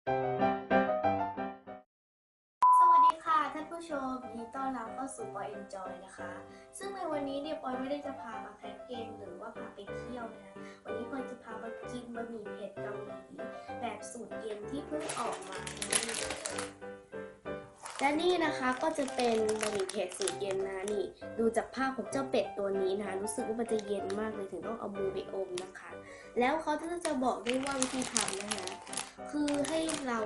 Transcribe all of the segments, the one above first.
สวัสดีค่ะท่านผู้ชมยินดีต้อนรับเข้าสู่ปอยเอ็นจอยนะคะซึ่งในวันนี้เนี่ยปอยไม่ได้จะพามาแคสเกมหรือว่าพาไปเที่ยวนะคะวันนี้ปอยจะพามากินบะหมี่เผ็ดเกาหลีแบบสูตรเย็นที่เพิ่งออกมาและนี่นะคะก็จะเป็นบะหมี่เผ็ดสูตรเย็นนะนี่ดูจากภาพของเจ้าเป็ดตัวนี้นะคะรู้สึกว่ามันจะเย็นมากเลยถึงต้องเอามือไปอมนะคะแล้วเขาจะบอกด้วยว่าวิธีทำนะคะคือให้เรา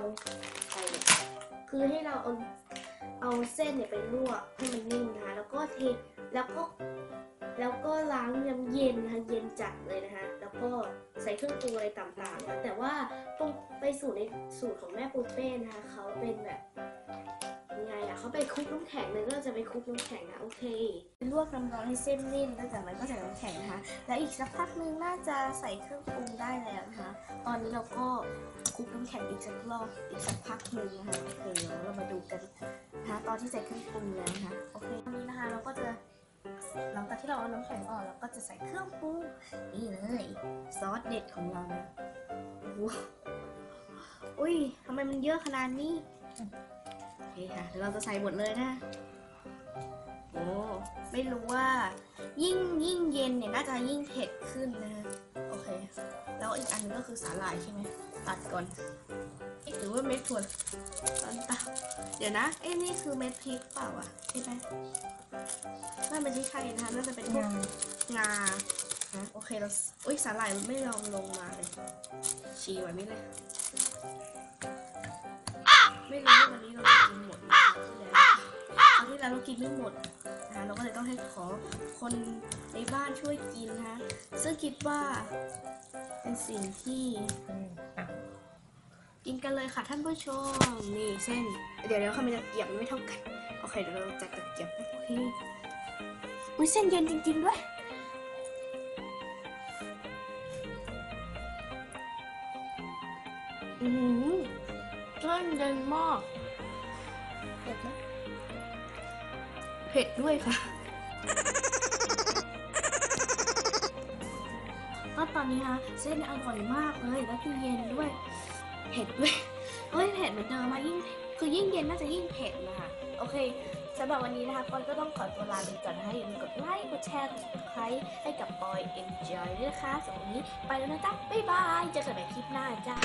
เอาเส้นเนี่ยไปลวกให้มันนิ่มนะคะแล้วก็แล้วก็ล้างน้ำเย็นนะคะเย็นจัดเลยนะคะแล้วก็ใส่เครื่องปรุงอะไรต่างๆนะแต่ว่าต้องไปสูตรในสูตรของแม่ปูเป้นะคะเขาเป็นแบบยังไงอะเขาไปคลุกน้ำแข็งเลยก็จะไปคลุกน้ำแข็งนะโอเคลวกน้ำร้อนให้เส้นนิ่มแล้วจากนั้นก็ใส่น้ำแข็งนะคะแล้วอีกสักพักนึงน่าจะใส่เครื่องปรุงได้แล้วนะคะตอนนี้เราก็คลุกน้ำแข็งอีกสักรอบอีกสักพักนึงนะคะโอเคเดี๋ยวเรามาดูกันนะคะตอนที่ใส่เครื่องปรุงแล้วนะคะโอเคตอนนี้นะคะเราก็จะหลังจากที่เราเอาน้ำแข็งออกเราก็จะใส่เครื่องปรุงนี่เลยซอสเด็ดของเรานะอุ้ยทำไมมันเยอะขนาดนี้โอเคค่ะเดี๋ยวเราจะใส่หมดเลยนะโอ้ไม่รู้ว่ายิ่งเย็นเนี่ยน่าจะยิ่งเผ็ดขึ้นนะฮะโอเคแล้วอีกอันนึงก็คือสาหร่ายใช่ไหมตัดก่อนหรือว่าเม็ดถั่วตัดเดี๋ยวนะนี่คือเม็ดพริกเปล่าอ่ะใช่ไหมน่าเป็นที่ใช่นะคะน่าจะเป็นพวกงาโอเคเราสาหร่ายไม่ยอมลงมาเลยชีไว้ไม่เลยไม่รู้ว่าวันนี้เรากินหมดที่แล้วเรากินไม่หมดนะคะเราก็เลยต้องให้ขอคนในบ้านช่วยกินนะคะซึ่งคิดว่าเป็นสิ่งที่กินกันเลยค่ะท่านผู้ชมนี่เส้นเดี๋ยวเขาไม่ตะเกียบไม่เท่ากันโอเคเดี๋ยวเราจัดตะเกียบโอเคอุ้ยเส้นเย็นจริงๆด้วยเส้นเย็นมากเผ็ดไหมเผ็ดด้วยค่ะก็ตอนนี้นะเส้นอร่อยมากเลยแล้วคือเย็นด้วยเผ็ดด้วยเฮ้ยเผ็ดเหมือนเดิมมายิ่งเย็นน่าจะยิ่งเผ็ดนะคะโอเคสำหรับวันนี้นะคะปอยก็ต้องขอตัวลาไปก่อนนะคะอย่าลืมกดไลค์กดแชร์กด subscribe ให้กับปอย enjoy ด้วยนะคะสำหรับวันนี้ไปแล้วนะจ๊ะบ๊ายบายเจอกันใหม่คลิปหน้าจ้า